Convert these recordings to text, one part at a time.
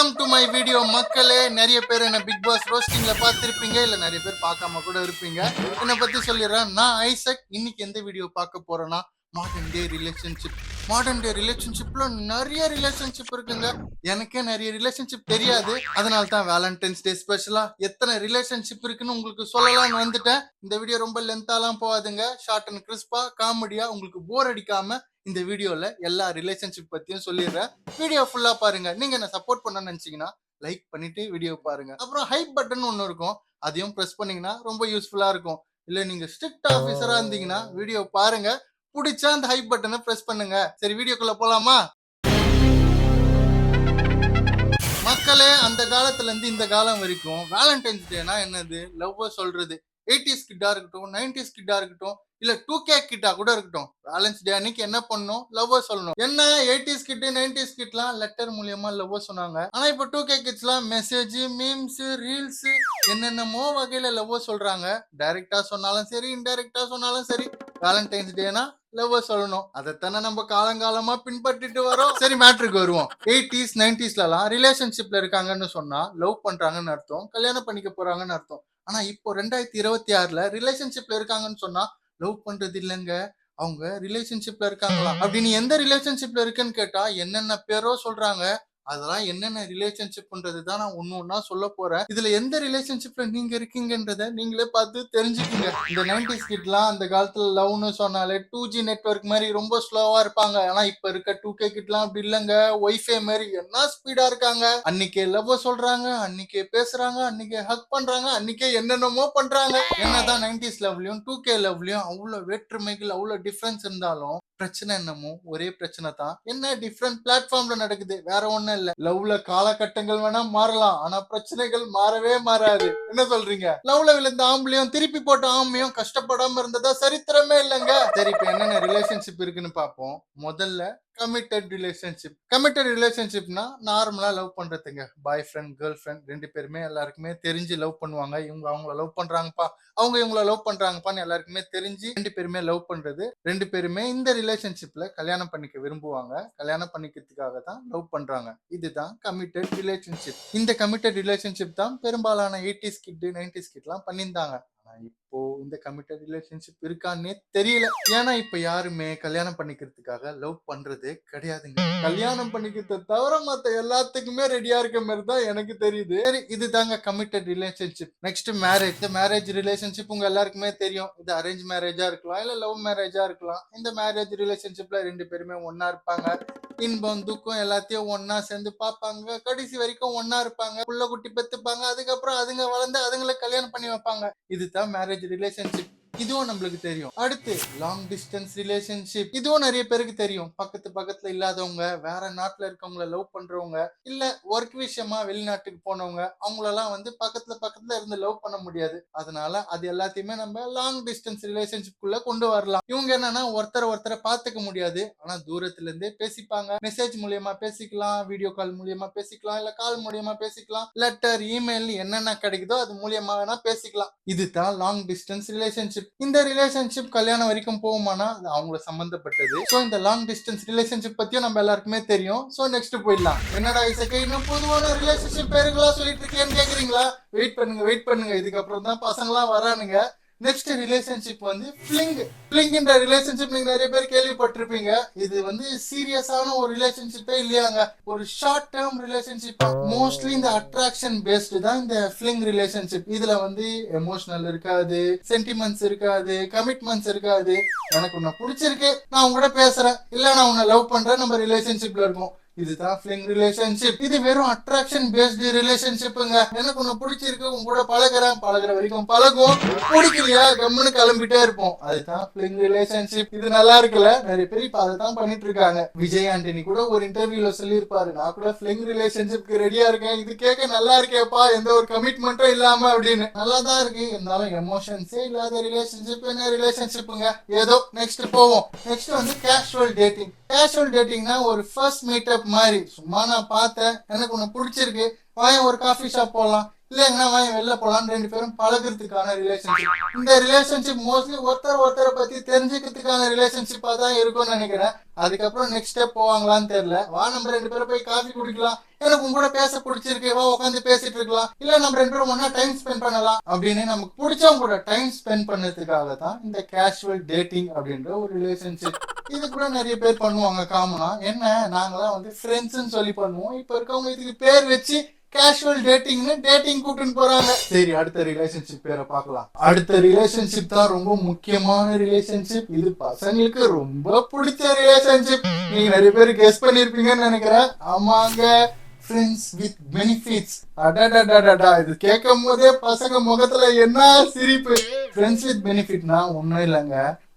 Welcome to my video மக்களே. நிறைய பேர் என்ன பிக் பாஸ் ரோஸ்டிங்ல பார்த்திருப்பீங்க, இல்ல நிறைய பேர் பார்க்காம கூட இருப்பீங்க. என்னை பத்தி சொல்லிடுறேன். நான் ஐசக். இன்னைக்கு எந்த வீடியோ பார்க்க போறேன்னா modern day relationship. Modern day ரிலேஷன்ஷிப்ல நிறைய ரிலேஷன்ஷிப் இருக்குங்க. எனக்கே நிறைய ரிலேஷன்ஷிப் தெரியாது. அதனால தான் வேலண்டைன்ஸ் டே ஸ்பெஷலா எத்தனை ரிலேஷன்ஷிப் இருக்குன்னு உங்களுக்கு சொல்லலாம்னு வந்துட்டேன். இந்த வீடியோ ரொம்ப லென்த்தாலாம் போகாதுங்க. ஷார்ட் அண்ட் கிறிஸ்பா காமெடியா உங்களுக்கு போர் அடிக்காம இந்த வீடியோல எல்லா ரிலேஷன்ஷிப் பத்தியும் சொல்லிடுறேன். வீடியோ ஃபுல்லா பாருங்க. நீங்க என்ன சப்போர்ட் பண்ண நினைச்சீங்கன்னா லைக் பண்ணிட்டு வீடியோ பாருங்க. அப்புறம் ஹைப் பட்டன் ஒன்னு இருக்கும், அதையும் பிரஸ் பண்ணீங்கன்னா ரொம்ப யூஸ்ஃபுல்லா இருக்கும். இல்ல நீங்க ஸ்ட்ரிக்ட் ஆபீசரா இருந்தீங்கன்னா வீடியோ பாருங்க, பிடிச்சா அந்த ஹைப் பட்டனை பிரஸ் பண்ணுங்க. சரி, வீடியோக்குள்ள போலாமா? மக்களே, அந்த காலத்துல இருந்து இந்த காலம் வரைக்கும் வேலண்டைன்ஸ் டேனா என்னது? லவ் சொல்றது. 80s கிட்டா இருக்கட்டும், 90s கிட்டா இருக்கட்டும், இல்ல 2K கிட்டா கூட இருக்கட்டும், வேலண்டைன்ஸ் டே அன்னைக்கு என்ன பண்ணணும்? லவ் சொல்லணும். என்ன 80s கிட் 90s கிட்லாம் லெட்டர் மூலியமா லவ் சொன்னாங்க. ஆனா இப்ப 2K கிட்ஸ்லாம் மெசேஜ், மீம்ஸ், ரீல்ஸ் என்னென்னமோ வகையில லவ் சொல்றாங்க. டைரக்டா சொன்னாலும் சரி, இன்டைரக்டா சொன்னாலும் சரி, வேலண்டைன்ஸ் டேனா லவ் சொல்லணும். அதைத்தானே நம்ம காலங்காலமா பின்பற்றிட்டு வரோம். சரி, மேட்ருக்கு வருவோம். 80s 90sலாம் ரிலேஷன்ஷிப்ல இருக்காங்கன்னு சொன்னா லவ் பண்றாங்கன்னு அர்த்தம், கல்யாணம் பண்ணிக்க போறாங்கன்னு அர்த்தம். ஆனா இப்போ 2026ல ரிலேஷன்ஷிப்ல இருக்காங்கன்னு சொன்னா லவ் பண்றது இல்லைங்க, அவங்க ரிலேஷன்ஷிப்ல இருக்காங்களா அப்படின்னு. எந்த ரிலேஷன்ஷிப்ல இருக்குன்னு கேட்டா என்னென்ன பேரோ சொல்றாங்க. அதெல்லாம் என்னென்ன ரிலேஷன்ஷிப்ன்றது தான் நான் ஒன்னு ஒன்னா சொல்ல போறேன். இதுல எந்த ரிலேஷன்ஷிப்ல நீங்க இருக்கீங்கன்றத நீங்களே பார்த்து தெரிஞ்சுக்கீங்க. இந்த 90s கிட்லாம் அந்த காலத்துல லவ்னு சொன்னாலே 2G நெட்வொர்க் மாதிரி ரொம்ப ஸ்லோவா இருப்பாங்க. ஆனா இப்ப இருக்க 2K கிட்லாம் அப்படி இல்லைங்க, ஒய்ஃபை மாதிரி என்ன ஸ்பீடா இருக்காங்க. அன்னைக்கே லவ் சொல்றாங்க, அன்னைக்கே பேசுறாங்க, அன்னைக்கே ஹக் பண்றாங்க, அன்னைக்கே என்னென்னமோ பண்றாங்க. என்னதான் 90s லவ்லயும் 2K லவ்லயும் அவ்வளவு வேற்றுமைகள், அவ்வளவு டிஃபரன்ஸ் இருந்தாலும் பிரச்சனை என்னமோ ஒரே பிரச்சனை தான். என்ன டிஃப்ரெண்ட் பிளாட்ஃபார்ம்ல நடக்குது, வேற ஒண்ணும் இல்ல. லவ்ல காலகட்டங்கள் வேணா மாறலாம், ஆனா பிரச்சனைகள் மாறவே மாறாது. என்ன சொல்றீங்க? லவ்ல விழுந்த ஆம்பளையும் திருப்பி போட்ட ஆம்பளையும் கஷ்டப்படாம இருந்ததா சரித்திரமே இல்லைங்க. சரி, இப்ப என்னென்ன ரிலேஷன்ஷிப் இருக்குன்னு பார்ப்போம். முதல்ல கமிட்டட் ரிலேஷன்ஷிப். கமிட்டட் ரிலேஷன்ஷிப்னா நார்மலா லவ் பண்றதுங்க. பாய் ஃப்ரெண்ட், கேர்ள் ஃப்ரெண்ட் ரெண்டு பேருமே எல்லாருக்குமே தெரிஞ்சு லவ் பண்ணுவாங்க. இவங்க அவங்கள லவ் பண்றாங்கப்பா, அவங்க இவங்கள லவ் பண்றாங்கப்பான்னு எல்லாருக்குமே தெரிஞ்சு ரெண்டு பேருமே லவ் பண்றது. ரெண்டு பேருமே இந்த ரிலேஷன்ஷிப்ல கல்யாணம் பண்ணிக்க விரும்புவாங்க. கல்யாணம் பண்ணிக்கிறதுக்காக தான் லவ் பண்றாங்க. இதுதான் கமிட்டட் ரிலேஷன்ஷிப். இந்த கமிட்டட் ரிலேஷன்ஷிப் தான் பெரும்பாலான 80s கிட் 90s கிட்லாம் பண்ணியிருந்தாங்க. ஆனா இப்போ இந்த கமிட்டட் ரிலேஷன்ஷிப் இருக்கான்னே தெரியல. ஏன்னா இப்ப யாருமே கல்யாணம் பண்ணிக்கிறதுக்காக லவ் பண்றதே கிடையாதுங்க. கல்யாணம் பண்ணிக்கிறத தவிர மத்த எல்லாத்துக்குமே ரெடியா இருக்க மாதிரி தான் எனக்கு தெரியுது. சரி, இதுதாங்க கமிட்டட் ரிலேஷன்ஷிப். Next marriage. இந்த மேரேஜ் ரிலேஷன்ஷிப் உங்க எல்லாருக்குமே தெரியும். இது அரேஞ்ச் மேரேஜா இருக்கலாம், இல்ல லவ் மேரேஜா இருக்கலாம். இந்த மேரேஜ் ரிலேஷன்ஷிப்ல ரெண்டு பேருமே ஒன்னா இருப்பாங்க. இன்பம் துக்கம் எல்லாத்தையும் ஒன்னா சேர்ந்து பார்ப்பாங்க. கடைசி வரைக்கும் ஒன்னா இருப்பாங்க. புள்ள குட்டி பெத்துப்பாங்க. அதுக்கப்புறம் அதுங்க வளர்ந்து அதுங்களை கல்யாணம் பண்ணி வைப்பாங்க. இதுதான் மேரேஜ் ரிலேஷன்ஷிப். இதுவும் நம்மளுக்கு தெரியும். அடுத்து லாங் டிஸ்டன்ஸ் ரிலேஷன்ஷிப். இதுவும் நிறைய பேருக்கு தெரியும். பக்கத்து பக்கத்துல இல்லாதவங்க, வேற நாட்டுல இருக்கவங்கள லவ் பண்றவங்க, இல்ல ஒர்க் விஷயமா வெளிநாட்டுக்கு போனவங்க, அவங்களெல்லாம் வந்து பக்கத்துல இருந்து லவ் பண்ண முடியாது. அதனால அது எல்லாத்தையுமே நம்ம லாங் டிஸ்டன்ஸ் ரிலேஷன்ஷிப் குள்ள கொண்டு வரலாம். இவங்க என்னன்னா ஒருத்தரை பார்த்துக்க முடியாது, ஆனா தூரத்துல இருந்தே பேசிப்பாங்க. மெசேஜ் மூலியமா பேசிக்கலாம், வீடியோ கால் மூலியமா பேசிக்கலாம், இல்ல கால் மூலியமா பேசிக்கலாம், லெட்டர், இமெயில் என்னென்ன கிடைக்குதோ அது மூலியமா வேணா பேசிக்கலாம். இதுதான் லாங் டிஸ்டன்ஸ் ரிலேஷன்ஷிப். இந்த ரிலேஷன்ஷிப் கல்யாணம் வரைக்கும் போகுமானா அது அவங்கள சம்பந்தப்பட்டது. சோ இந்த லாங் டிஸ்டன்ஸ் ரிலேஷன்ஷிப் பத்தியும் நம்ம எல்லாருக்குமே தெரியும். சோ நெக்ஸ்ட் போயிடலாம். என்னடா இசக்கை இன்னும் பொதுவான ரிலேஷன்ஷிப் பேருங்களா சொல்லிட்டு இருக்கேன்னு கேக்குறீங்களா? வெயிட் பண்ணுங்க, இதுக்கப்புறம் தான் பசங்களாம் வரானுங்க. நெக்ஸ்ட் ரிலேஷன்ஷிப் வந்து பிளிங்ன்ற ரிலேஷன்ஷிப் நீங்க நிறைய பேர் கேள்விப்பட்டிருப்பீங்க. இது வந்து சீரியஸான ஒரு ரிலேஷன்ஷிப்பே இல்லையாங்க, ஒரு ஷார்ட் டேர்ம் ரிலேஷன்ஷிப். மோஸ்ட்லி இந்த அட்ராக்ஷன் பேஸ்டு தான் இந்த பிளிங் ரிலேஷன்ஷிப். இதுல வந்து எமோஷனல் இருக்காது, சென்டிமெண்ட்ஸ் இருக்காது, கமிட்மெண்ட்ஸ் இருக்காது. எனக்கு உன்னை பிடிச்சிருக்கு, நான் உங்ககிட்ட பேசுறேன், இல்ல நான் உன்னை லவ் பண்றேன், நம்ம ரிலேஷன்ஷிப்ல இருக்கோம். இதுதான் ஃபிளிங் ரிலேஷன்ஷிப். இது வெறும் அட்ராக்ஷன் பேஸ்டு ரிலேஷன்ஷிப்புங்க. எனக்கு உன்னை பிடிச்சிருக்கு, உங்க கூட பழகுற வரைக்கும் பழகும், பிடிக்கலையா கம்முன்னு கிளம்பிட்டே இருப்போம். அதுதான் ஃபிளிங் ரிலேஷன்ஷிப். இது நல்லா இருக்குல்ல? நிறைய பேர் இப்ப அதைத்தான் பண்ணிட்டு இருக்காங்க. விஜய் ஆண்டனி கூட ஒரு இன்டர்வியூல சொல்லியிருப்பாரு, நான் கூட ஃபிளிங் ரிலேஷன்ஷிப்க்கு ரெடியா இருக்கேன், இது கேட்க நல்லா இருக்கேப்பா, எந்த ஒரு கமிட்மெண்ட்டும் இல்லாம அப்படின்னு. நல்லா தான் இருக்கு, இருந்தாலும் எமோஷன்ஸே இல்லாத ரிலேஷன்ஷிப் என்ன ரிலேஷன்ஷிப்புங்க? ஏதோ நெக்ஸ்ட் போவோம். நெக்ஸ்ட் வந்து கேஷுவல் டேட்டிங். கேஷுவல் டேட்டிங்னா ஒரு ஃபர்ஸ்ட் மீட்டப் மாதிரி. சும்மா நான் பார்த்தேன், எனக்கு உன்னை பிடிச்சிருக்கு, வாங்க ஒரு காஃபி ஷாப் போகலாம், இல்ல எங்கன்னா வாங்கி வெளில போலான்னு 2 பேரும் பழகுறதுக்கான ரிலேஷன்ஷிப். இந்த ரிலேஷன்ஷிப் மோஸ்ட்லி ஒருத்தர் ஒருத்தரை பத்தி தெரிஞ்சுக்கிறதுக்கான ரிலேஷன்ஷிப்பா தான் இருக்கும்னு நினைக்கிறேன். அதுக்கப்புறம் நெக்ஸ்ட் ஸ்டெப் போவாங்களான்னு தெரியல. வா நம்ம 2 பேரும் போய் காஃபி குடிக்கலாம், எனக்கு உங்க கூட பேச பிடிச்சிருக்கு, வா உட்காந்து பேசிட்டு இருக்கலாம், இல்ல நம்ம 2 பேரும் ஒன்னா டைம் ஸ்பெண்ட் பண்ணலாம் அப்படின்னு நமக்கு பிடிச்சவங்க கூட டைம் ஸ்பெண்ட் பண்ணதுக்காக தான் இந்த கேஷுவல் டேட்டிங் அப்படின்ற ஒரு ரிலேஷன்ஷிப். இது கூட நிறைய பேர் பண்ணுவாங்க காமனா. என்ன, நாங்களாம் வந்து ஃப்ரெண்ட்ஸ்ன்னு சொல்லி பண்ணுவோம். இப்ப இருக்கவங்க இதுக்கு பேர் வச்சு கேஷுவல் டேட்டிங்னு டேட்டிங் கூட்டின்னு போறாங்க. சரி, அடுத்த ரிலேஷன்ஷிப் பேரை பார்க்கலாம். அடுத்த ரிலேஷன்ஷிப் தான் ரொம்ப முக்கியமான ரிலேஷன்ஷிப். இது பசங்களுக்கு ரொம்ப பிடிச்ச ரிலேஷன்ஷிப். நீங்க நிறைய பேர் கெஸ் பண்ணிருப்பீங்கன்னு நினைக்கிறேன். ஆமாங்க, ஃப்ரெண்ட்ஸ் வித் பெனிஃபிட்ஸ். அடடடடடா, இது கேட்கும் போதே பசங்க முகத்துல என்ன சிரிப்பு. ஃப்ரெண்ட்ஸ் வித் பெனிஃபிட்னா ஒண்ணும் இல்லைங்க,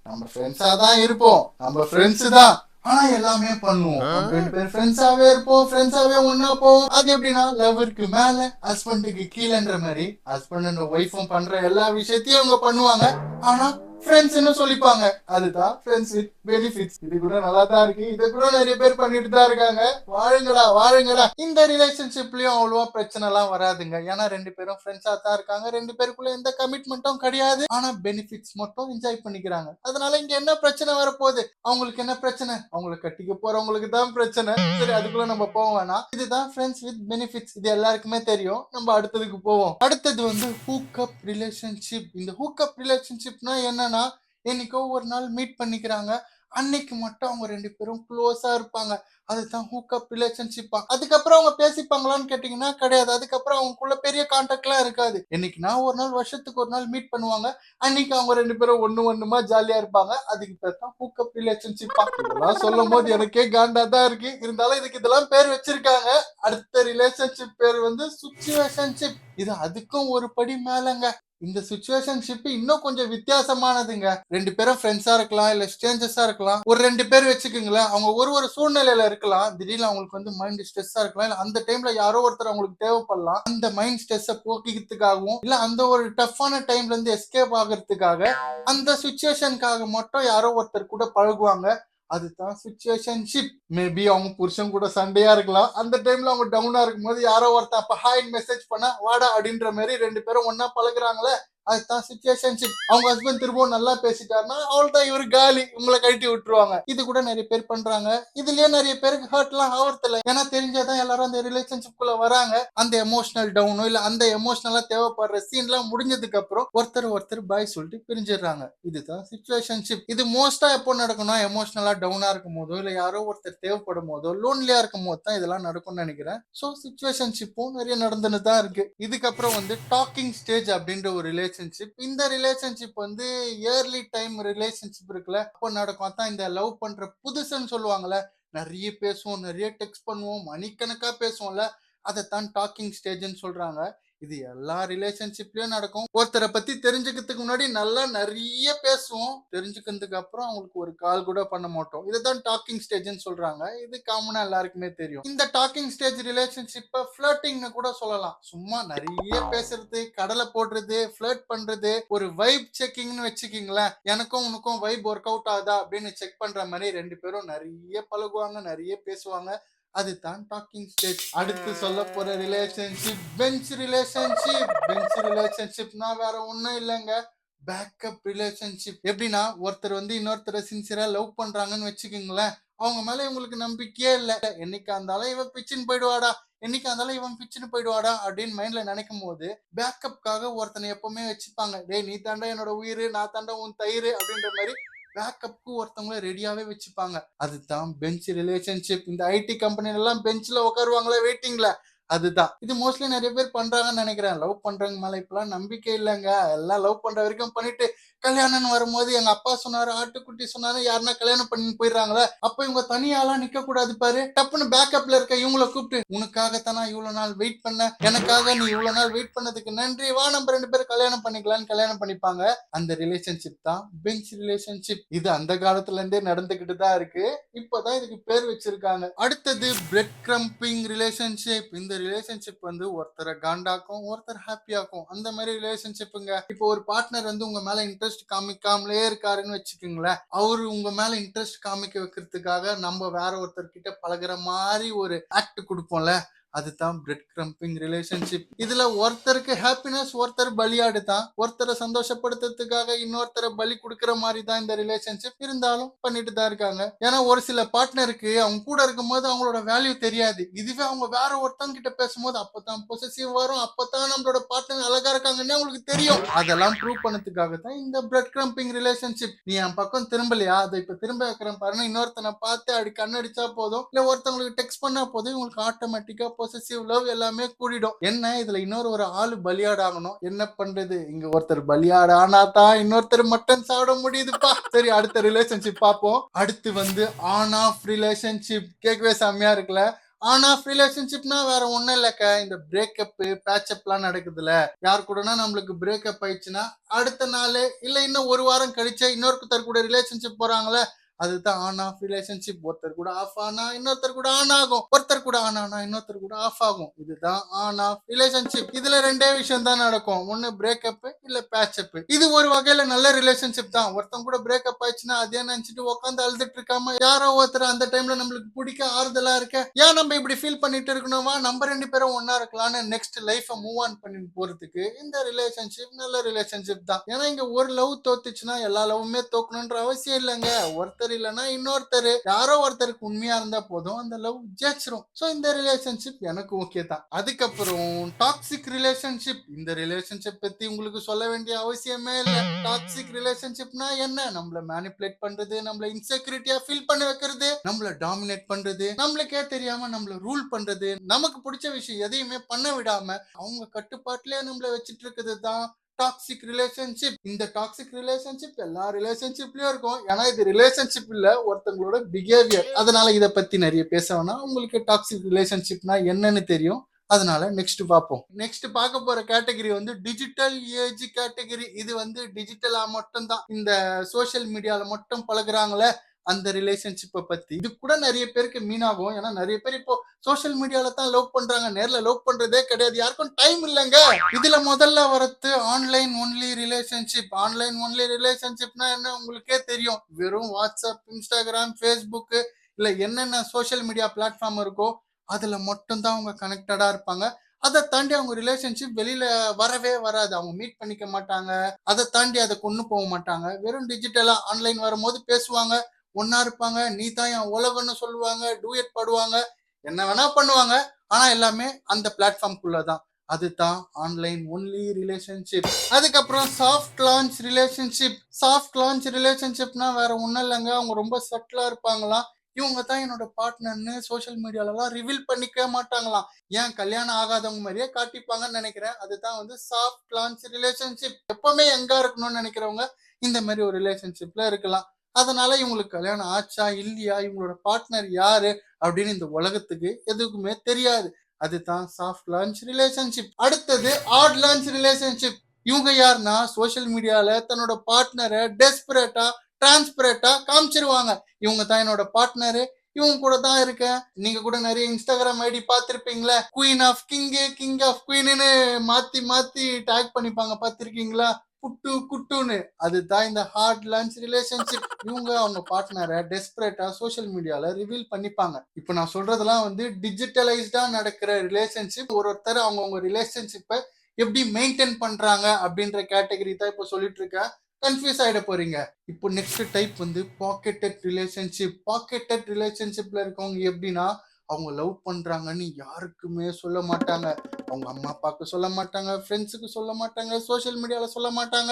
நம்ம ஃப்ரெண்ட்ஸா தான் இருப்போம், நம்ம ஃப்ரெண்ட்ஸ் தான், ஆனா எல்லாமே பண்ணுவோம். 2 பேர் ஃப்ரெண்ட்ஸாவே இருப்போம், ஃப்ரெண்ட்ஸாவே ஒன்னா போவோம். அது எப்படின்னா லவருக்கு மேல ஹஸ்பண்டுக்கு கீழன்ற மாதிரி ஹஸ்பண்ட் அண்ட் ஒய்ஃபும் பண்ற எல்லா விஷயத்தையும் அவங்க பண்ணுவாங்க. ஆனா ஃப்ரெண்ட்ஸ்னு சொல்லிப்பாங்க. அதுதான் ஃப்ரெண்ட்ஸ் வித் பெனிஃபிட்ஸ். இது கூட நல்லா தான் இருக்கு. இதை கூட நிறைய பேர் பண்ணிட்டு தான் இருக்காங்க. வாழுங்கடா வாழுங்கடா. இந்த ரிலேஷன்ஷிப்லயும் அவ்வளவா பிரச்சனை எல்லாம் வராதுங்க. ஏன்னா 2 பேரும் ஃப்ரெண்ட்ஸா தான் இருக்காங்க. 2 பேருக்குள்ள எந்த கமிட்மெண்ட்டும் கிடையாது. ஆனா பெனிஃபிட்ஸ் மட்டும் என்ஜாய் பண்ணிக்கிறாங்க. அதனால இங்க என்ன பிரச்சனை வரப்போகுது? அவங்களுக்கு என்ன பிரச்சனை? அவங்களை கட்டிக்க போறவங்களுக்கு தான் பிரச்சனை. சரி, அதுக்குள்ள நம்ம போக வேணாம். இதுதான் ஃப்ரெண்ட்ஸ் வித் பெனிஃபிட்ஸ். இது எல்லாருக்குமே தெரியும். நம்ம அடுத்ததுக்கு போவோம். அடுத்தது வந்து ஹூக் அப் ரிலேஷன்ஷிப். இந்த ஹூக் அப் ரிலேஷன்ஷிப்னா என்னன்னா, என்னைக்கோ ஒரு நாள் மீட் பண்ணிக்கிறாங்க, அன்னைக்கு மட்டும் அவங்க 2 பேரும் க்ளோஸா இருப்பாங்க. அதுதான் ஹூக் அப் ரிலேஷன்ஷிப்பா. அதுக்கப்புறம் அவங்க பேசிப்பாங்களான்னு கேட்டீங்கன்னா கிடையாது. அதுக்கப்புறம் அவங்களுக்குள்ள பெரிய கான்டாக்ட்லாம் இருக்காது. என்னைக்கு நான் ஒரு நாள், வருஷத்துக்கு ஒரு நாள் மீட் பண்ணுவாங்க, அன்னைக்கு அவங்க 2 பேரும் ஒண்ணுமா ஜாலியா இருப்பாங்க. அதுக்கு பேர் தான் ஹூக் அப் ரிலேஷன்ஷிப்பா. இதெல்லாம் சொல்லும் போது எனக்கே காண்டா தான் இருக்கு. இருந்தாலும் இதுக்கு இதெல்லாம் பேர் வச்சிருக்காங்க. அடுத்த ரிலேஷன்ஷிப் பேர் வந்து சிச்சுவேஷன்ஷிப். இது அதுக்கும் ஒரு படி மேலங்க. இந்த சிச்சுவேஷன்ஷிப் இன்னும் கொஞ்சம் வித்தியாசமானதுங்க. 2 பேரும் ஃப்ரெண்ட்ஸா இருக்கலாம், இல்ல ஸ்ட்ரேஞ்சர்ஸா இருக்கலாம். ஒரு 2 பேர் வச்சுக்கோங்களேன், அவங்க ஒரு ஒரு சூழ்நிலையில இருக்கலாம். திடீர்னு அவங்களுக்கு வந்து மைண்ட் ஸ்ட்ரெஸ்ஸா இருக்கலாம், இல்ல அந்த டைம்ல யாரோ ஒருத்தர் அவங்களுக்கு தேவைப்படலாம். அந்த மைண்ட் ஸ்ட்ரெஸ்ஸை போக்கிக்கிறதுக்காகவும், இல்ல அந்த ஒரு டஃப்பான டைம்ல இருந்து எஸ்கேப் ஆகிறதுக்காக அந்த சுச்சுவேஷனுக்காக மட்டும் யாரோ ஒருத்தர் கூட பழகுவாங்க. அதுதான் சிச்சுவேஷன்ஷிப். மேபி அவங்க புருஷன் கூட சண்டையா இருக்கலாம். அந்த டைம்ல அவங்க டவுனா இருக்கும்போது யாரோ ஒருத்தன் அப்ப ஹாய்ன்னு மெசேஜ் பண்ணா வாடா அப்படின்ற மாதிரி 2 பேரும் ஒன்னா பழகுறாங்களே, அதுதான் சிச்சுவேஷன்ஷிப். அவங்க ஹஸ்பண்ட் திரும்பவும் நல்லா பேசிட்டாருன்னா அவள்தான் இவரு காலி, உங்களை கழட்டி விட்டுருவாங்க. இது கூட நிறைய பேர் பண்றாங்க. இதுலயே நிறைய பேருக்கு ஹர்ட் எல்லாம் ஆவறதில்ல. ஏன்னா தெரிஞ்சாதான் எல்லாரும் அந்த ரிலேஷன்ஷிப் குள்ள வராங்க. அந்த எமோஷனல் டவுனோ இல்ல அந்த எமோஷனலா தேவைப்படுற சீன் எல்லாம் முடிஞ்சதுக்கு அப்புறம் ஒருத்தர் பாய் சொல்லிட்டு பிரிஞ்சிடுறாங்க. இதுதான் சிச்சுவேஷன்ஷிப். இது மோஸ்டா எப்போ நடக்கும்னா எமோஷனலா டவுனா இருக்கும் போதோ, இல்ல யாரோ ஒருத்தர் தேவைப்படும் போதோ, லோன்லியா இருக்கும் போது தான் இதெல்லாம் நடக்கும்னு நினைக்கிறேன். சோ சிச்சுவேஷன்ஷிப்பும் நிறைய நடந்துன்னு தான் இருக்கு. இதுக்கப்புறம் வந்து டாக்கிங் ஸ்டேஜ் அப்படின்ற ஒரு ரிலேஷன்ஷிப். இந்த ரிலேஷன்ஷிப் வந்து இயர்லி டைம் ரிலேஷன்ஷிப் இருக்குல்ல, அப்போ நடக்கும். அதான் இந்த லவ் பண்ற புதுசுன்னு சொல்லுவாங்கல்ல, நிறைய பேசுவோம், நிறைய டெக்ஸ்ட் பண்ணுவோம், மணிக்கணக்கா பேசுவோம்ல, அதைத்தான் டாக்கிங் ஸ்டேஜ்னு சொல்றாங்க. இது எல்லா ரிலேஷன்ஷிப்லயும் நடக்கும். ஒருத்தரை பத்தி தெரிஞ்சுக்கிறதுக்கு முன்னாடி நல்லா நிறைய பேசுவோம், தெரிஞ்சுக்கிறதுக்கு அப்புறம் அவங்களுக்கு ஒரு கால் கூட பண்ண மாட்டோம். இதுதான் டாக்கிங் ஸ்டேஜ்னு சொல்றாங்க. இது காமனா எல்லாருக்குமே தெரியும். இந்த டாக்கிங் ஸ்டேஜ் ரிலேஷன்ஷிப்பை ஃபிளர்ட்டிங்னு கூட சொல்லலாம். சும்மா நிறைய பேசுறது, கடலை போடுறது, ஃபிளர்ட் பண்றது, ஒரு வைப் செக்கிங்னு வச்சுக்கீங்களேன். எனக்கும் உனக்கும் வைப் ஒர்க் அவுட் ஆகுதா அப்படின்னு செக் பண்ற மாதிரி 2 பேரும் நிறைய பழகுவாங்க, நிறைய பேசுவாங்க. அதுதான் டாக்கிங் ஸ்டேஜ். அடுத்து சொல்ல போற ரிலேஷன்ஷிப் பெஞ்ச் ரிலேஷன்ஷிப். பெஞ்ச் ரிலேஷன்ஷிப்னா வேற ஒண்ணும் இல்லைங்க, பேக்கப் ரிலேஷன்ஷிப். எப்படின்னா ஒருத்தர் வந்து இன்னொருத்தரை சின்சியரா லவ் பண்றாங்கன்னு வச்சுக்கோங்களேன், அவங்க மேல இவங்களுக்கு நம்பிக்கையே இல்ல. என்னைக்கா இருந்தாலும் இவன் பிச்சுன்னு போயிடுவாடா, என்னைக்கா இருந்தாலும் இவன் பிச்சுன்னு போயிடுவாடா அப்படின்னு மைண்ட்ல நினைக்கும் போது பேக்கப்காக ஒருத்தனை எப்பவுமே வச்சுப்பாங்க. டேய் நீ தாண்டா என்னோட உயிர், நான் தாண்டா உன் தயிர் அப்படின்ற மாதிரி பேக்கப்க்கு ஒருத்தவங்கள ரெடியாவே வச்சுப்பாங்க. அதுதான் பெஞ்ச் ரிலேஷன்ஷிப். இந்த ஐடி கம்பெனில எல்லாம் பெஞ்ச்ல உட்காருவாங்களே வெயிட்டிங்ல, அதுதான். இது மோஸ்ட்லி நிறைய பேர் பண்றாங்கன்னு நினைக்கிறேன். லவ் பண்றவங்க மேல இப்பெல்லாம் நம்பிக்கை இல்லைங்க. எல்லாம் லவ் பண்ற வரைக்கும் பண்ணிட்டு கல்யாணம்னு வரும்போது எங்க அப்பா சொன்னாரு, ஆட்டுக்குட்டி சொன்னாரு, யாருன்னா கல்யாணம் பண்ணி போயிடுறாங்களே, அப்ப இவங்க தனியாலாம் நிக்க கூடாது பாரு, டப்புன்னு பேக்கப்ல இருக்க இவங்கள கூப்பிட்டு உனக்காகத்தான் நான் இவ்வளவு நாள் வெயிட் பண்ணேன், எனக்காக நீ இவ்வளவு நாள் வெயிட் பண்ணதுக்கு நன்றி, வா நம்ம 2 பேரும் கல்யாணம் பண்ணிக்கலாம்னு கல்யாணம் பண்ணிப்பாங்க. அந்த ரிலேஷன்ஷிப் தான் பெஞ்ச் ரிலேஷன்ஷிப். இது அந்த காலத்துல இருந்தே நடந்துகிட்டு தான் இருக்கு. இப்பதான் இதுக்கு பேர் வச்சிருக்காங்க. அடுத்தது பிரெட் கிரம்பிங் ரிலேஷன்ஷிப். இந்த ரிலேஷன்ஷிப் வந்து ஒருத்தரை காண்டாக்கும், ஒருத்தர் ஹாப்பியாக்கும், அந்த மாதிரி ரிலேஷன்ஷிப்புங்க. இப்போ ஒரு பார்ட்னர் வந்து உங்க மேல இன்ட்ரெஸ்ட் காமிக்காமலே இருக்காருன்னு வச்சுக்கோங்களேன், அவரு உங்க மேல இன்ட்ரெஸ்ட் காமிக்க வைக்கிறதுக்காக நம்ம வேற ஒருத்தர் கிட்ட பழகுற மாதிரி ஒரு ஆக்ட் கொடுப்போம்ல, அதுதான் பிரெட் கிரம்பிங் ரிலேஷன்ஷிப். இதுல ஒருத்தருக்கு ஹாப்பினஸ், ஒருத்தர் பலியாடு தான். ஒருத்தரை சந்தோஷப்படுத்துறதுக்காக இன்னொருத்தரை பலி கொடுக்கிற மாதிரி தான் இந்த ரிலேஷன்ஷிப். இருந்தாலும் பண்ணிட்டு தான் இருக்காங்க. ஏன்னா ஒரு சில பார்ட்னருக்கு அவங்க கூட இருக்கும்போது அவங்களோட வேல்யூ தெரியாது. இதுவே அவங்க வேற ஒருத்தவங்க கிட்ட பேசும்போது அப்பதான் பொசசிவ் வரும். அப்பதான் நம்மளோட பார்ட்னர் அழகா இருக்காங்கன்னு அவங்களுக்கு தெரியும். அதெல்லாம் ப்ரூவ் பண்ணதுக்காக தான் இந்த பிரெட் கிரம்பிங் ரிலேஷன்ஷிப். நீ என் பக்கம் திரும்பலையா, அதை இப்ப திரும்ப வைக்கிறேன் பாருன்னு இன்னொருத்தனை பார்த்து அப்படி கண்ணடிச்சா போதும், இல்ல ஒருத்தவங்களுக்கு டெக்ஸ்ட் பண்ணா போதும், இவங்களுக்கு ஆட்டோமேட்டிக்கா பொசசிவ் லவ் எல்லாமே கூடிடும். என்ன இதுல இன்னொரு ஒரு ஆளு பலியாடு ஆகணும். என்ன பண்றது, இங்க ஒருத்தர் பலியாடு ஆனா தான் இன்னொருத்தர் மட்டன் சாப்பிட முடியுதுப்பா. சரி, அடுத்த ரிலேஷன்ஷிப் பார்ப்போம். அடுத்து வந்து ஆன் ஆஃப் ரிலேஷன்ஷிப். கேட்கவே செம்மையா இருக்குல்ல. ஆன் ஆஃப் ரிலேஷன்ஷிப்னா வேற ஒண்ணும் இல்லக்க, இந்த பிரேக்கப் பேட்சப்லாம் நடக்குதுல. யார் கூடனா நம்மளுக்கு பிரேக்கப் ஆயிடுச்சுன்னா அடுத்த நாள் இல்ல இன்னும் ஒரு வாரம் கழிச்சு இன்னொருத்தர் கூட ரிலேஷன்ஷிப் போறாங்களே, அதுதான் ஆன் ஆஃப் ரிலேஷன்ஷிப். ஒருத்தர் கூட ஆஃப் ஆனா இன்னொருத்தர் கூட ஆன் ஆகும், ஒருத்தர் கூட ஆன் ஆனா இன்னொருத்தர் கூட ஆஃப் ஆகும். இதுதான் ஆன் ஆஃப் ரிலேஷன்ஷிப். இதுல ரெண்டே விஷயம் தான் நடக்கும், ஒன்னு பிரேக்கப் இல்ல பேட்சப். இது ஒரு வகையில நல்ல ரிலேஷன்ஷிப் தான். ஒருத்தங்க கூட பிரேக்கப் ஆயிடுச்சுன்னா அதே நினைச்சிட்டு உட்காந்து அழுதுட்டு இருக்காம, யாரோ ஒருத்தர் அந்த டைம்ல நம்மளுக்கு பிடிக்க ஆறுதலா இருக்க, ஏன் நம்ம இப்படி ஃபீல் பண்ணிட்டு இருக்கணுமா, நம்ம ரெண்டு பேரும் ஒன்னா இருக்கலாம்னு நெக்ஸ்ட் லைஃப மூவ் ஆன் பண்ணி போறதுக்கு இந்த ரிலேஷன்ஷிப் நல்ல ரிலேஷன்ஷிப் தான். ஏன்னா இங்க ஒரு லவ் தோத்துச்சுன்னா எல்லா லவ்வுமே தோக்கணும்ன்ற அவசியம் இல்லைங்க. ஒருத்தர் இல்லைன்னா இன்னொருத்தர், யாரோ ஒருத்தருக்கு உண்மையா இருந்தா போதும், அந்த லவ் ஜெயிச்சிரும். சோ இந்த ரிலேஷன்ஷிப் எனக்கு ஓகே தான். அதுக்கப்புறம் டாக்ஸிக் ரிலேஷன்ஷிப். இந்த ரிலேஷன்ஷிப் பத்தி உங்களுக்கு சொல்ல வேண்டிய அவசியமே இல்ல. டாக்ஸிக் ரிலேஷன்ஷிப்னா என்ன, நம்மள மேனிபுலேட் பண்றது, நம்மள இன்செக்யூரிட்டியா ஃபீல் பண்ண வைக்கிறது, நம்மள டாமினேட் பண்றது, நம்மளுக்கே தெரியாம நம்மள ரூல் பண்றது, நமக்கு பிடிச்ச விஷயம் எதையுமே பண்ண விடாம அவங்க கட்டுப்பாட்டிலே நம்மள வச்சிட்டு இருக்குது தான் டாக்ஸிக் ரிலேஷன்ஷிப். இந்த டாக்ஸிக் ரிலேஷன்ஷிப் எல்லா ரிலேஷன்ஷிப்லயும் இருக்கும். ஏன்னா இது ரிலேஷன்ஷிப் இல்ல, ஒருத்தங்களோட பிஹேவியர். அதனால இத பத்தி நிறைய பேச வேணாம். உங்களுக்கு டாக்ஸிக் ரிலேஷன்ஷிப்னா என்னன்னு தெரியும். அதனால நெக்ஸ்ட் பார்ப்போம். நெக்ஸ்ட் பார்க்க போற கேட்டகரி வந்து டிஜிட்டல் ஏஜ் கேட்டகரி. இது வந்து டிஜிட்டலா மட்டும் தான், இந்த சோசியல் மீடியால மட்டும் பழகுறாங்களே அந்த ரிலேஷன்ஷிப்பை பத்தி. இது கூட நிறைய பேருக்கு மீன் ஆகும். ஏன்னா நிறைய பேர் இப்போ சோசியல் மீடியால தான் லவ் பண்றாங்க, நேர்ல லவ் பண்றதே கிடையாது. யாருக்கும் டைம் இல்லைங்க. இதுல முதல்ல வரது online only relationship. Online only ரிலேஷன்ஷிப்னா என்ன உங்களுக்கே தெரியும். வெறும் வாட்ஸ்அப், இன்ஸ்டாகிராம், ஃபேஸ்புக் இல்ல என்னென்ன சோசியல் மீடியா பிளாட்ஃபார்ம் இருக்கோ அதுல மட்டும் தான் அவங்க கனெக்டடா இருப்பாங்க. அதை தாண்டி அவங்க ரிலேஷன்ஷிப் வெளியில வரவே வராது. அவங்க மீட் பண்ணிக்க மாட்டாங்க. அதை தாண்டி அதை கொண்டு போக மாட்டாங்க. வெறும் டிஜிட்டலா ஆன்லைன் வரும்போது பேசுவாங்க, ஒன்னா இருப்பாங்க, நீ தான் என் உலகம்னு சொல்லுவாங்க, டூயட் பாடுவாங்க, என்ன வேணா பண்ணுவாங்க. ஆனா எல்லாமே அந்த பிளாட்ஃபார்ம்குள்ளதான். அதுதான் ஆன்லைன் ஒன்லி ரிலேஷன்ஷிப். அதுக்கப்புறம் soft launch relationship. Soft launch ரிலேஷன்ஷிப்னா வேற ஒண்ணும் இல்லைங்க, அவங்க ரொம்ப சட்டிலா இருப்பாங்களாம். இவங்க தான் என்னோட பார்ட்னர்னு சோசியல் மீடியாலலாம் ரிவீல் பண்ணிக்கவே மாட்டாங்களாம். ஏன் கல்யாணம் ஆகாதவங்க மாதிரியே காட்டிப்பாங்கன்னு நினைக்கிறேன். அதுதான் வந்து சாஃப்ட் லான்ச் ரிலேஷன்ஷிப். எப்பவுமே எங்க இருக்கணும்னு நினைக்கிறவங்க இந்த மாதிரி ஒரு ரிலேஷன்ஷிப்ல இருக்கலாம். அதனால இவங்களுக்கு கல்யாணம் ஆச்சா இல்லையா, இவங்களோட பார்ட்னர் யாரு அப்படின்னு இந்த உலகத்துக்கு எதுக்குமே தெரியாது. அதுதான் சாஃப்ட் லான்ச் ரிலேஷன்ஷிப். அடுத்தது ஹார்ட் லான்ச் ரிலேஷன்ஷிப். இவங்க யாருன்னா சோசியல் மீடியால தன்னோட பார்ட்னரை டெஸ்பரேட்டா டிரான்ஸ்பரேட்டா காமிச்சிருவாங்க. இவங்க தான் என்னோட பார்ட்னரு, இவங்க கூட தான் இருக்கேன். நீங்க கூட நிறைய இன்ஸ்டாகிராம் ஐடி பார்த்திருப்பீங்களா, queen of king, king of குயின்னு மாத்தி மாத்தி டேக் பண்ணிப்பாங்க, பார்த்திருக்கீங்களா, புட்டு குட்டுன்னு. அதுதான் இந்த ஹார்ட் லான்ச் ரிலேஷன்ஷிப். இவங்க அவங்க பார்ட்னரை டெஸ்பரேட்டா சோசியல் மீடியால ரிவீல் பண்ணிப்பாங்க. இப்போ நான் சொல்றதெல்லாம் வந்து டிஜிட்டலைஸ்டா நடக்கிற ரிலேஷன்ஷிப். ஒருத்தர் அவங்கவுங்க ரிலேஷன்ஷிப்பை எப்படி மெயின்டைன் பண்றாங்க அப்படின்ற கேட்டகரி தான் இப்போ சொல்லிட்டு இருக்கேன். கன்ஃபியூஸ் ஆயிட போறீங்க. இப்போ நெக்ஸ்ட் டைப் வந்து பாக்கெட்டட் ரிலேஷன்ஷிப். பாக்கெட்டட் ரிலேஷன்ஷிப்ல இருக்கவங்க எப்படின்னா, அவங்க லவ் பண்றாங்கன்னு யாருக்குமே சொல்ல மாட்டாங்க. அவங்க அம்மா அப்பாவுக்கு சொல்ல மாட்டாங்க, ஃப்ரெண்ட்ஸுக்கு சொல்ல மாட்டாங்க, சோசியல் மீடியால சொல்ல மாட்டாங்க.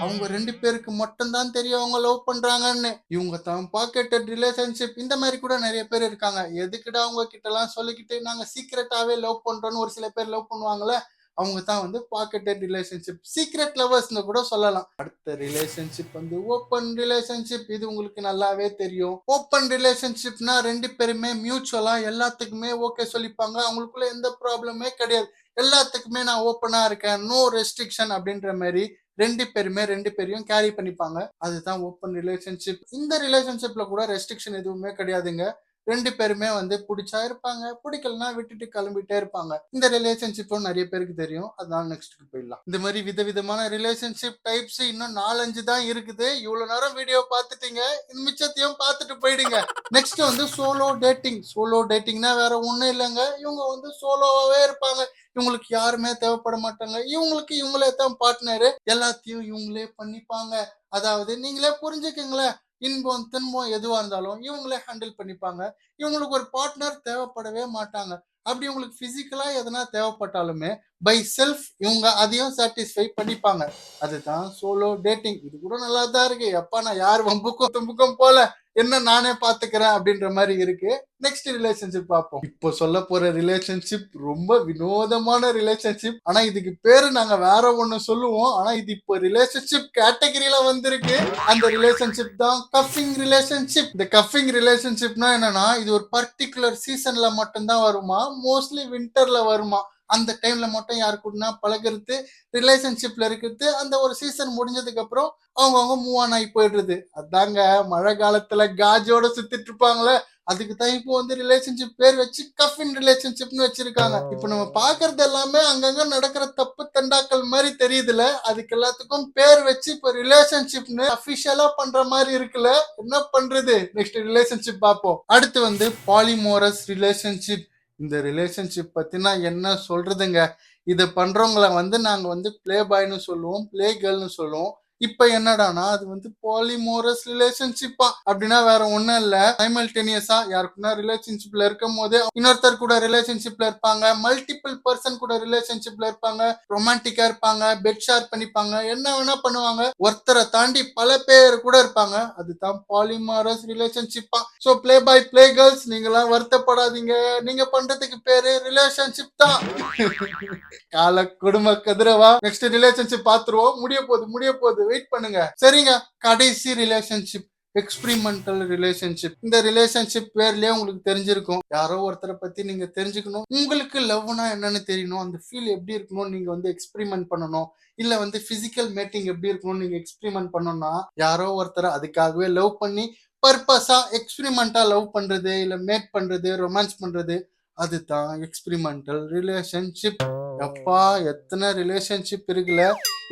அவங்க ரெண்டு பேருக்கு மட்டும்தான் தெரியும் அவங்க லவ் பண்றாங்கன்னு. இவங்க தான் பாக்கெட்டட் ரிலேஷன்ஷிப். இந்த மாதிரி கூட நிறைய பேர் இருக்காங்க. எதுக்குடா அவங்க கிட்ட எல்லாம் சொல்லிக்கிட்டு நாங்க சீக்கிரட்டாவே லவ் பண்றோம்னு ஒரு சில பேர் லவ் பண்ணுவாங்கல்ல, அவங்க தான் வந்து பாக்கெட்டட் ரிலேஷன்ஷிப், சீக்ரெட் லவர்ஸ்னு கூட சொல்லலாம். அடுத்த ரிலேஷன்ஷிப் வந்து ஓப்பன் ரிலேஷன்ஷிப். இது உங்களுக்கு நல்லாவே தெரியும். ஓப்பன் ரிலேஷன்ஷிப்னா ரெண்டு பேருமே மியூச்சுவலா எல்லாத்துக்குமே ஓகே சொல்லிப்பாங்க. அவங்களுக்குள்ள எந்த ப்ராப்ளமே கிடையாது. எல்லாத்துக்குமே நான் ஓப்பனா இருக்கேன், நோ ரெஸ்ட்ரிக்ஷன் அப்படின்ற மாதிரி ரெண்டு பேருமே ரெண்டு பேரையும் கேரி பண்ணிப்பாங்க. அதுதான் ஓப்பன் ரிலேஷன்ஷிப். இந்த ரிலேஷன்ஷிப்ல கூட ரெஸ்ட்ரிக்ஷன் எதுவுமே கிடையாதுங்க. 2 பேருமே வந்து புடிச்சா இருப்பாங்க, புடிக்கலன்னா விட்டுட்டு கிளம்பிட்டே இருப்பாங்க. இந்த ரிலேஷன்ஷிப்பும் நிறைய பேருக்கு தெரியும். அதனால நெக்ஸ்ட்க்கு போயிடலாம். இந்த மாதிரி விதவிதமான ரிலேஷன்ஷிப் டைப்ஸ் இன்னும் 4, 5 தான் இருக்குது. இவ்வளவு நேரம் வீடியோ பார்த்துட்டீங்க. இந்த மிச்சத்தையும் பார்த்துட்டு போயிடுங்க. நெக்ஸ்ட் வந்து சோலோ டேட்டிங். சோலோ டேட்டிங்னா வேற ஒண்ணும் இல்லைங்க. இவங்க வந்து சோலோவாவே இருப்பாங்க. இவங்களுக்கு யாருமே தேவைப்பட மாட்டாங்க. இவங்களுக்கு இவங்களே தான் பார்ட்னரு. எல்லாத்தையும் இவங்களே பண்ணிப்பாங்க. அதாவது நீங்களே புரிஞ்சுக்கங்களேன். இன்பம், துன்பம் எதுவா இருந்தாலும் இவங்களே ஹேண்டில் பண்ணிப்பாங்க. இவங்களுக்கு ஒரு பார்ட்னர் தேவைப்படவே மாட்டாங்க. அப்படி உங்களுக்கு பிசிக்கலா எதனா தேவைப்பட்டாலுமே பை செல்ஃப் இவங்க அதையும் சாட்டிஸ்ஃபை பண்ணிப்பாங்க. அதுதான் சோலோ டேட்டிங். இது கூட நல்லா தான் இருக்கு. எப்பா நான் யார் வம்புக்கும் தும்புக்கும் போல, என்ன நானே பாத்துக்கிறேன் அப்படின்ற மாதிரி இருக்கு. நெக்ஸ்ட் ரிலேஷன்ஷிப் பார்ப்போம். இப்போ சொல்ல போற ரிலேஷன்ஷிப் ரொம்ப வினோதமான ரிலேஷன்ஷிப். ஆனா இதுக்கு பேரு நாங்க வேற ஒண்ணு சொல்லுவோம். ஆனா இது இப்போ ரிலேஷன்ஷிப் கேட்டகரியில வந்திருக்கு. அந்த ரிலேஷன்ஷிப் தான் கஃபிங் ரிலேஷன்ஷிப். இந்த கஃபிங் ரிலேஷன்ஷிப்னா என்னன்னா, இது ஒரு பர்டிகுலர் சீசன்ல மட்டும்தான் வருமா, மோஸ்ட்லி வின்டர்ல வருமா. அந்த டைம்ல மட்டும் யாரு கூடனா பழகிறது, ரிலேஷன்ஷிப்ல இருக்கிறது. அந்த ஒரு சீசன் முடிஞ்சதுக்கு அப்புறம் அவங்க மூவ் ஆன் ஆகி போயிடுறது. அதாங்க மழை காலத்துல காஜோட சுத்திட்டு இருப்பாங்களே, அதுக்கு தான் இப்போ வந்து ரிலேஷன்ஷிப் பேர் வச்சு கஃபின் ரிலேஷன்ஷிப்னு வச்சிருக்காங்க. இப்போ நம்ம பாக்குறது எல்லாமே அங்கங்க நடக்கிற தப்பு தண்டாக்கள் மாதிரி தெரியுதுல. அதுக்கு எல்லாத்துக்கும் பேர் வச்சு இப்போ ரிலேஷன்ஷிப்னு அபிஷியலா பண்ற மாதிரி இருக்குல்ல. என்ன பண்றது? நெக்ஸ்ட் ரிலேஷன்ஷிப் பார்ப்போம். அடுத்து வந்து பாலிமோரஸ் ரிலேஷன்ஷிப். இந்த ரிலேஷன்ஷிப் பத்தினா என்ன சொல்றதுங்க. இதை பண்றவங்களை வந்து நாங்க வந்து பிளே பாய்னு சொல்லுவோம், பிளே கேர்ள்னு சொல்லுவோம். இப்ப என்னடானா அது வந்து பாலிமோரஸ் ரிலேஷன்ஷிப்பா. அப்படின்னா வேற ஒண்ணும் இல்ல, சைமல்டேனியஸா யாருக்குன்னா ரிலேஷன்ஷிப்ல இருக்கும் போது இன்னொருத்தர் கூட ரிலேஷன்ஷிப்ல இருப்பாங்க, மல்டிபிள் பர்சன் கூட ரிலேஷன்ஷிப்ல இருப்பாங்க, ரொமான்டிக்கா இருப்பாங்க, பெட் ஷேர் பண்ணிப்பாங்க, என்ன வேணா பண்ணுவாங்க. ஒருத்தரை தாண்டி பல பேர் கூட இருப்பாங்க. அதுதான் பாலிமோரஸ் ரிலேஷன்ஷிப்பா. So play boy, play girls, நீங்களாம் வருத்தப்படாதீங்க. நீங்க பண்றதுக்கு பேரு ரிலேஷன்ஷிப் தான். கால குடும்ப கதிரவா. நெக்ஸ்ட் ரிலேஷன்ஷிப் பாத்துருவோம். முடிய போகுது வெயிட் பண்ணுங்க. சரிங்க, கடைசி ரிலேஷன்ஷிப் எக்ஸ்பிரிமெண்டல் ரிலேஷன்ஷிப். இந்த ரிலேஷன்ஷிப் பேர்லயே உங்களுக்கு தெரிஞ்சிருக்கும். யாரோ ஒருத்தரை பத்தி நீங்க தெரிஞ்சுக்கணும், உங்களுக்கு லவ்னா என்னன்னு தெரியணும், அந்த ஃபீல் எப்படி இருக்கணும், நீங்க வந்து எக்ஸ்பிரிமெண்ட் பண்ணணும். இல்ல வந்து பிசிக்கல் மேட்டிங் எப்படி இருக்கணும் நீங்க எக்ஸ்பிரிமெண்ட் பண்ணணும்னா, யாரோ ஒருத்தரை அதுக்காகவே லவ் பண்ணி பர்பஸா எக்ஸ்பிரிமெண்டா லவ் பண்றது, இல்ல மேட் பண்றது, ரொமான்ஸ் பண்றது, அதுதான் எக்ஸ்பிரிமெண்டல் ரிலேஷன்ஷிப். அப்பா எத்தனை ரிலேஷன்ஷிப் இருக்குல்ல.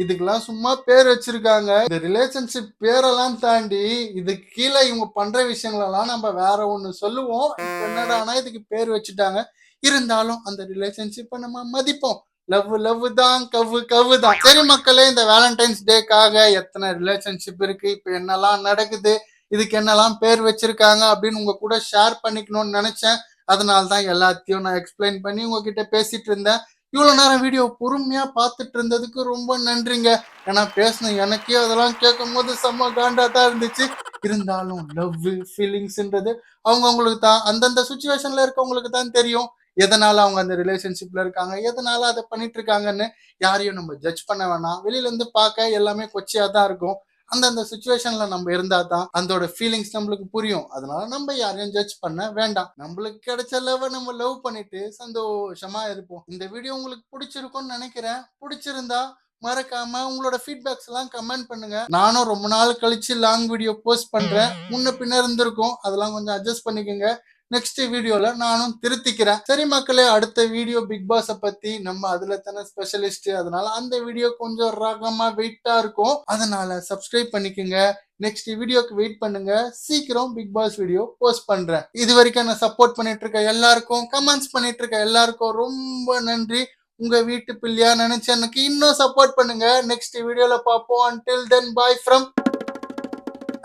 இதுக்கெல்லாம் சும்மா பேர் வச்சிருக்காங்க. இந்த ரிலேஷன்ஷிப் பேரெல்லாம் தாண்டி இதுக்கு கீழே இவங்க பண்ற விஷயங்களெல்லாம் நம்ம வேற ஒண்ணு சொல்லுவோம். என்னடானா இதுக்கு பேர் வச்சுட்டாங்க. இருந்தாலும் அந்த ரிலேஷன்ஷிப்பை நம்ம மதிப்போம். லவ் தான், கவு தான். சரி மக்களே, இந்த வேலண்டைன்ஸ் டேக்காக எத்தனை ரிலேஷன்ஷிப் இருக்கு, இப்ப என்னெல்லாம் நடக்குது, இதுக்கு என்னெல்லாம் பேர் வச்சிருக்காங்க அப்படின்னு உங்க கூட ஷேர் பண்ணிக்கணும்னு நினைச்சேன். அதனால தான் எல்லாத்தையும் நான் எக்ஸ்பிளைன் பண்ணி உங்ககிட்ட பேசிட்டு இருந்தேன். இவ்வளவு நேரம் வீடியோ பொறுமையா பார்த்துட்டு இருந்ததுக்கு ரொம்ப நன்றிங்க. ஏன்னா பேசணும் எனக்கே அதெல்லாம் கேட்கும் போது செம்ம காண்டா தான் இருந்துச்சு. இருந்தாலும் லவ் ஃபீலிங்ஸ்ன்றது அவங்களுக்கு தான், அந்தந்த சுச்சுவேஷன்ல இருக்கவங்களுக்கு தான் தெரியும். எதனால அவங்க அந்த ரிலேஷன்ஷிப்ல இருக்காங்க, எதனால அதை பண்ணிட்டு இருக்காங்கன்னு யாரையும் நம்ம ஜட்ஜ் பண்ண வேணாம். வெளியில இருந்து பார்க்க எல்லாமே கொச்சையா தான் இருக்கும். அந்தந்த சுச்சுவேஷன்ல நம்ம இருந்தா தான் அதோட ஃபீலிங்ஸ் நம்மளுக்கு புரியும். அதனால நம்ம யாரையும் ஜட்ஜ் பண்ண வேண்டாம். நம்மளுக்கு கிடைச்ச லவ் நம்ம லவ் பண்ணிட்டு சந்தோஷமா இருப்போம். இந்த வீடியோ உங்களுக்கு பிடிச்சிருக்கும்னு நினைக்கிறேன். பிடிச்சிருந்தா மறக்காம உங்களோட ஃபீட்பேக்ஸ் எல்லாம் கமெண்ட் பண்ணுங்க. நானும் ரொம்ப நாள் கழிச்சு லாங் வீடியோ போஸ்ட் பண்றேன். முன்ன பின்ன இருந்திருக்கும், அதெல்லாம் கொஞ்சம் அட்ஜஸ்ட் பண்ணிக்கோங்க. நெக்ஸ்ட் வீடியோல நானும் திருத்திக்கிறேன். சரி மக்களே, அடுத்த வீடியோ பிக் பாஸ பத்தி, நம்ம அதுல தானே ஸ்பெஷலிஸ்ட். அதனால அந்த வீடியோ கொஞ்சம் ரகமா வெயிட்டா இருக்கும். அதனால சப்ஸ்கிரைப் பண்ணிக்கோங்க. நெக்ஸ்ட் வீடியோக்கு வெயிட் பண்ணுங்க. சீக்கிரம் பிக் பாஸ் வீடியோ போஸ்ட் பண்றேன். இது வரைக்கும் நான் சப்போர்ட் பண்ணிட்டு இருக்க எல்லாருக்கும், கமெண்ட்ஸ் பண்ணிட்டு இருக்க எல்லாருக்கும் ரொம்ப நன்றி. உங்க வீட்டு பிள்ளையா நினைச்சு எனக்கு இன்னும் சப்போர்ட் பண்ணுங்க. நெக்ஸ்ட் வீடியோல பார்ப்போம். until then bye from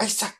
Isaac.